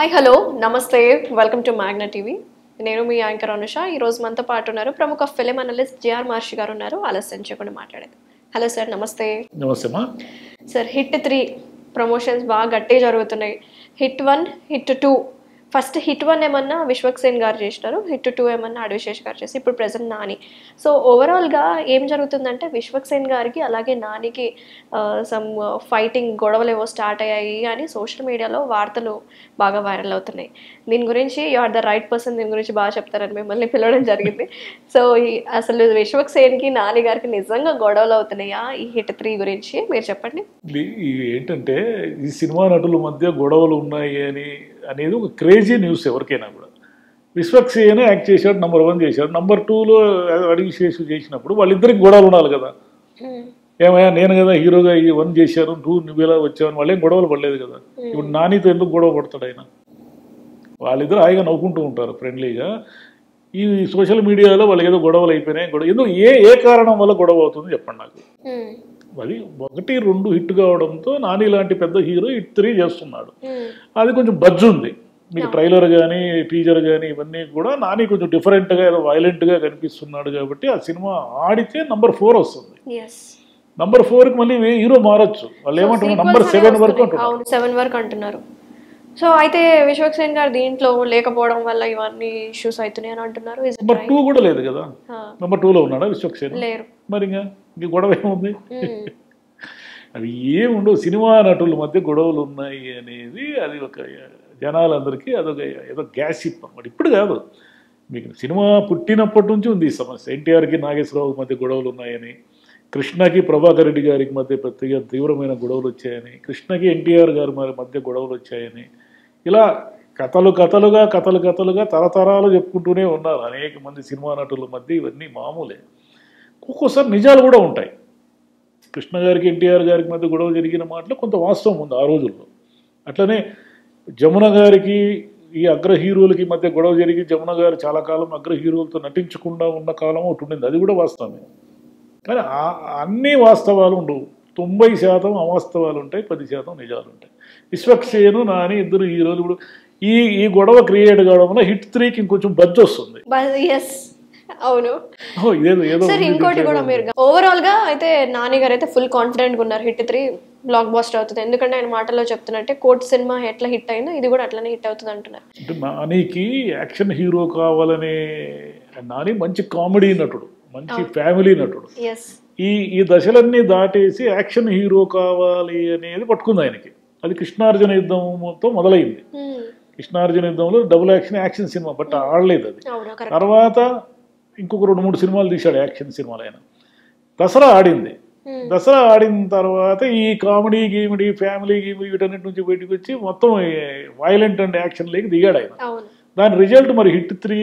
Hi hello నమస్తే welcome to Magna TV. నేను మీ anchor Anusha. ఈరోజు మనతో పాటు ఉన్నారు ప్రముఖ ఫిలిం అనలిస్ట్ జేఆర్ మహర్షి గారు ఉన్నారు. ఆలస్యం చేయకుండా మాట్లాడేది. హలో సార్, నమస్తే. నమస్తే మా సార్, హిట్ 3 ప్రమోషన్స్ బాగా గట్టిగా జరుగుతున్నాయి. Hit 1, hit 2. ఫస్ట్ హిట్ 1 ఏమన్నా విశ్వక్సేన్ గారు చేసినారు, హిట్ 2 ఏమన్నా అడివిశేష్ గారు చేసి, ఇప్పుడు ప్రెసెంట్ నాని. సో ఓవరాల్గా ఏం జరుగుతుందంటే విశ్వక్సేన్ గారికి అలాగే నానికి సమ్ ఫైటింగ్ గొడవలు ఏవో స్టార్ట్ అయ్యాయి అని సోషల్ మీడియాలో వార్తలు బాగా వైరల్ అవుతున్నాయి. దీని గురించి you are the right person, దీని గురించి బాగా చెప్తారని మిమ్మల్ని పిలవడం జరిగింది. సో అసలు విశ్వక్సేన్కి నాని గారికి నిజంగా గొడవలు అవుతున్నాయా ఈ హిట్ 3 గురించి మీరు చెప్పండి. ఏంటంటే ఈ సినిమా నటుల మధ్య గొడవలు ఉన్నాయి అనేది ఒక క్రేజీ న్యూస్ ఎవరికైనా కూడా. విశ్వక్సేన్ యాక్ట్ చేశాడు, నెంబర్ 1 చేశాడు, నెంబర్ 2లో అడివిశేష్ చేసినప్పుడు వాళ్ళిద్దరికి గొడవలు ఉండాలి కదా. ఏమయ్యా నేను కదా హీరోగా ఈ 1 చేశాను, నువ్వు ఇలా వచ్చావు, వాళ్ళేం గొడవలు పడలేదు కదా. ఇప్పుడు నానితో ఎందుకు గొడవ పడతాడు ఆయన? వాళ్ళిద్దరు హాయిగా నవ్వుకుంటూ ఉంటారు ఫ్రెండ్లీగా. ఈ సోషల్ మీడియాలో వాళ్ళకి ఏదో గొడవలు అయిపోయినాయి. ఎందుకు ఏ కారణం వల్ల గొడవ అవుతుంది చెప్పండి నాకు. అది 1, 2 హిట్ కావడంతో నాని లాంటి పెద్ద హీరో హిట్ 3 చేస్తున్నాడు. అది కొంచెం బజ్ ఉంది. మీకు ట్రైలర్ కానీ టీజర్ కానీ ఇవన్నీ కూడా నాని కొంచెం డిఫరెంట్గా ఏదో వైలెంట్గా కనిపిస్తున్నాడు కాబట్టి ఆ సినిమా ఆడితే నెంబర్ 4 వస్తుంది. నెంబర్ 4కి మళ్ళీ హీరో మారచ్చు. వాళ్ళు ఏమంటున్నారు, నెంబర్ 7 వరకు అంటున్నారు. 7 వరకు అంటున్నారు. సో అయితే విశ్వక్సేన్ గారు దీంట్లో లేకపోవడం వల్ల ఇవన్నీ ఇష్యూస్ అవుతున్నాయి అని అంటున్నారు. నెంబర్ 2 కూడా లేదు కదా. నెంబర్ 2లో ఉన్నాడా విశ్వక్సేన్? లేరు. మరి ఇంక గొడవ ఏముంది? అవి ఏముండవు. సినిమా నటుల మధ్య గొడవలు ఉన్నాయి అనేది అది ఒక జనాలందరికీ అదొక ఏదో గ్యాసిప్ అన్నమాట. ఇప్పుడు కాదు, మీకు సినిమా పుట్టినప్పటి నుంచి ఉంది ఈ సమస్య. ఎన్టీఆర్కి నాగేశ్వరరావు మధ్య గొడవలు ఉన్నాయని, కృష్ణకి ప్రభాకర్ రెడ్డి గారికి మధ్య ప్రత్యేక తీవ్రమైన గొడవలు వచ్చాయని, కృష్ణకి ఎన్టీఆర్ గారి మధ్య గొడవలు వచ్చాయని, ఇలా కథలుగా తరతరాలు చెప్పుకుంటూనే ఉన్నారు అనేక మంది సినిమా నటుల మధ్య. ఇవన్నీ మామూలే. ఒక్కోసారి నిజాలు కూడా ఉంటాయి. కృష్ణ గారికి ఎన్టీఆర్ గారికి మధ్య గొడవ జరిగిన మాటలో కొంత వాస్తవం ఉంది ఆ రోజుల్లో. అట్లనే జమున గారికి ఈ అగ్ర హీరోలకి మధ్య గొడవ జరిగి జమున గారు చాలా కాలం అగ్ర హీరోలతో నటించకుండా ఉన్న కాలం ఒకటి ఉండింది. అది కూడా వాస్తవమే. కానీ అన్ని వాస్తవాలు ఉండవు. 90% అవాస్తవాలు ఉంటాయి, 10% నిజాలు ఉంటాయి. విశ్వక్సేన్ నాని ఇద్దరు హీరోలు ఇప్పుడు ఈ గొడవ క్రియేట్ కావడం వల్ల హిట్ 3కి ఇంకొంచెం బజ్ వస్తుంది. అవును సార్. ఇంకోటి కూడా మీరు ఓవరాల్ గా అయితే నాని గారు అయితే ఫుల్ కాన్ఫిడెంట్ గా ఉన్నారు హిట్ 3 బ్లాక్ బస్టర్ అవుతుంది. ఎందుకంటే ఆయన మాటల్లో చెప్తున్నట్టే కోర్ట్ సినిమా ఎట్లా హిట్ అయిందో ఇది కూడా అట్లనే హిట్ అవుతుంది అంటున్నారు. అంటే నానికి యాక్షన్ హీరో కావాలనే, నాని మంచి కామెడీ నటుడు, మంచి ఫ్యామిలీ నటుడు. ఈ దశలన్నీ దాటేసి యాక్షన్ హీరో కావాలి అనేది పట్టుకుంది ఆయనకి. అది కృష్ణార్జున యుద్ధంతో మొదలైంది. కృష్ణార్జున యుద్ధంలో డబుల్ యాక్షన్ సినిమా, బట్ ఆడలేదు అది. తర్వాత ఇంకొక 2-3 సినిమాలు తీశాడు యాక్షన్ సినిమాలు ఆయన. దసరా ఆడింది. దసరా ఆడిన తర్వాత ఈ కామెడీ ఫ్యామిలీ వీటన్నిటి నుంచి బయటకు వచ్చి మొత్తం వైలెంట్ అండ్ యాక్షన్ లేకి దిగాడు ఆయన. దాని రిజల్ట్ మరి హిట్ 3.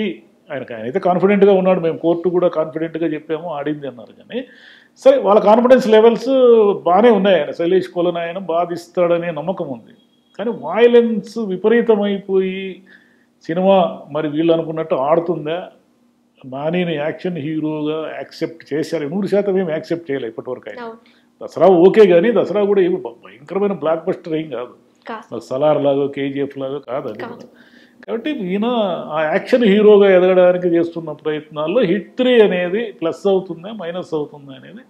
ఆయనైతే కాన్ఫిడెంట్గా ఉన్నాడు. మేము కోర్టు కూడా కాన్ఫిడెంట్గా చెప్పాము, ఆడింది అన్నారు. కానీ సరే, వాళ్ళ కాన్ఫిడెన్స్ లెవెల్స్ బాగానే ఉన్నాయి. ఆయన శైలేష్ కొలన్ ఆయన బాధిస్తాడనే నమ్మకం ఉంది. కానీ వైలెన్స్ విపరీతమైపోయి సినిమా మరి వీళ్ళు అనుకున్నట్టు ఆడుతుందా? నానిని యాక్షన్ హీరోగా యాక్సెప్ట్ చేశారు. 100% ఏమి యాక్సెప్ట్ చేయలేదు ఇప్పటివరకు ఆయన. దసరా ఓకే, కానీ దసరా కూడా ఏమి భయంకరమైన బ్లాక్ బస్టర్ ఏం కాదు. సలార్ లాగా KGF లాగా కాదు అది. కాబట్టి ఈయన ఆ యాక్షన్ హీరోగా ఎదగడానికి చేస్తున్న ప్రయత్నాల్లో హిట్ 3 అనేది ప్లస్ అవుతుందా మైనస్ అవుతుందా అనేది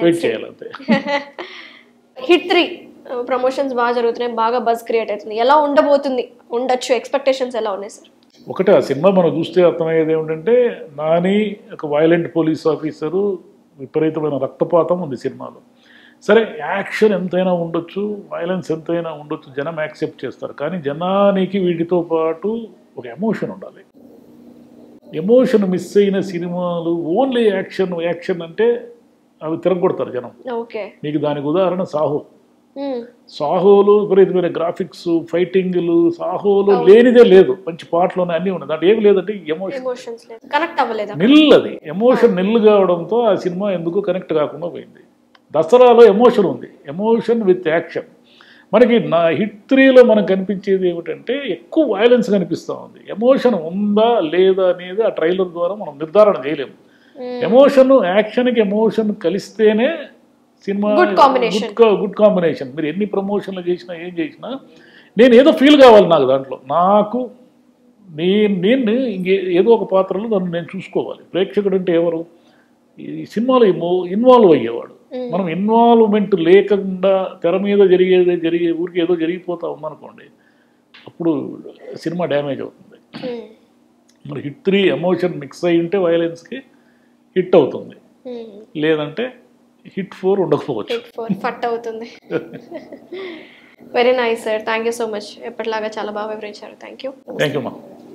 వెయిట్ చేయాలంతే. హిట్ 3 ప్రమోషన్స్ బాగా జరుగుతున్నాయి, బాగా బజ్ క్రియేట్ అవుతుంది. ఎలా ఉండొచ్చు ఎక్స్పెక్టేషన్స్ ఎలా ఉన్నాయి సార్? ఒకటే, ఆ సినిమా మనం చూస్తే అర్థమయ్యేది ఏమిటంటే నాని ఒక వైలెంట్ పోలీస్ ఆఫీసరు, విపరీతమైన రక్తపాతం ఉంది సినిమాలో. సరే, యాక్షన్ ఎంతైనా ఉండొచ్చు, వైలెన్స్ ఎంతైనా ఉండొచ్చు, జనం యాక్సెప్ట్ చేస్తారు. కానీ జనానికి వీటితో పాటు ఒక ఎమోషన్ ఉండాలి. ఎమోషన్ మిస్ అయిన సినిమాలు ఓన్లీ యాక్షన్ అంటే అవి తిరగొడతారు జనం. మీకు దానికి ఉదాహరణ సాహోలు విపరీతమైన గ్రాఫిక్స్, ఫైటింగ్లు, సాహోలు లేనిదే లేదు. మంచి పాటలు అన్నీ ఉన్నాయి, దాంట్లో ఏమి లేదంటే నిల్. అది ఎమోషన్ నిల్ కావడంతో ఆ సినిమా ఎందుకు కనెక్ట్ కాకుండా పోయింది. దసరాలో ఎమోషన్ ఉంది, ఎమోషన్ విత్ యాక్షన్. మనకి హిట్ 3లో మనకు కనిపించేది ఏమిటంటే ఎక్కువ వైలెన్స్ కనిపిస్తూ ఉంది. ఎమోషన్ ఉందా లేదా అనేది ఆ ట్రైలర్ ద్వారా మనం నిర్ధారణ చేయలేము. యాక్షన్కి ఎమోషన్ కలిస్తేనే సినిమా గుడ్ కాంబినేషన్. మీరు ఎన్ని ప్రమోషన్లు చేసినా ఏం చేసినా నేను ఏదో ఫీల్ కావాలి నాకు దాంట్లో, నాకు నేను ఇంకే ఏదో ఒక పాత్రలో నన్ను నేను చూసుకోవాలి. ప్రేక్షకుడు అంటే ఎవరు? ఈ సినిమాలో ఇన్వాల్వ్ అయ్యేవాడు. మనం ఇన్వాల్వ్మెంట్ లేకుండా తెర మీద జరిగే ఊరికి ఏదో జరిగిపోతా ఉందనుకోండి, అప్పుడు సినిమా డ్యామేజ్ అవుతుంది. మరి హిట్ 3 ఎమోషన్ మిక్స్ అయి ఉంటే వైలెన్స్కి హిట్ అవుతుంది, లేదంటే హిట్ 4 ఉండకపోవచ్చు. హిట్ 4 ఫట్ అవుతుంది. Very nice sir, thank you so much. ఎప్పటిలాగా చాలా బాగా వివరించారు. Thank you. థ్యాంక్ యూ మా.